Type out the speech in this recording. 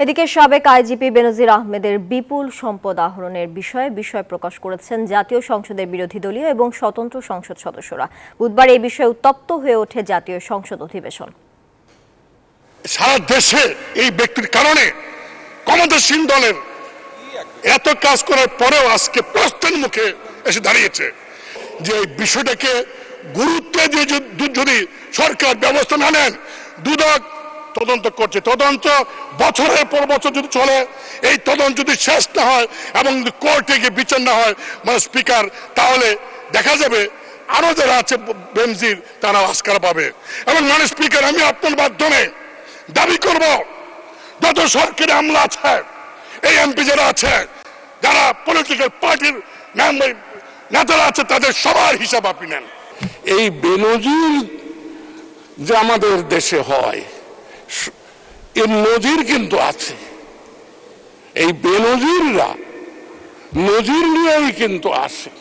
এদিকে সাবেক আইজিপি বেনজির আহমেদের বিপুল সম্পদ আহরণের বিষয়ে প্রকাশ করেছেন জাতীয় সংসদের বিরোধী দলীয় এবং স্বতন্ত্র সংসদ সদস্যরা। বুধবার এই বিষয়ে উত্তপ্ত হয়ে ওঠে জাতীয় সংসদ অধিবেশন। সারা দেশে এই ব্যক্তির কারণে ক্ষমতাসীন দলের এত কাজ করার পরেও আজকে প্রশ্নের মুখে এসে দাঁড়িয়েছে যে এই বিষয়টাকে গুরুত্ব দিয়ে যদি সরকার ব্যবস্থা না নেন, দুদক তদন্ত করছে, তদন্ত বছরের পর বছর যদি চলে, এই তদন্ত যদি শেষ না হয় এবং কোর্টে গিয়ে বিচার না হয় মানে স্পিকার, তাহলে দেখা যাবে আরো যারা আছে বেনজির তারা আস্কার পাবে। এবং মানে স্পিকার, আমি আপনার মাধ্যমে দাবি করব যত সরকারি আমলা আছে, এই এমপি যারা আছে, যারা পলিটিক্যাল পার্টির নেতারা আছে, তাদের সবার হিসাব আপনি নেন। এই বেনজির যে আমাদের দেশে হয় এর নজির কিন্তু আছে। এই বেনজিররা নজির নিয়েই কিন্তু আসে।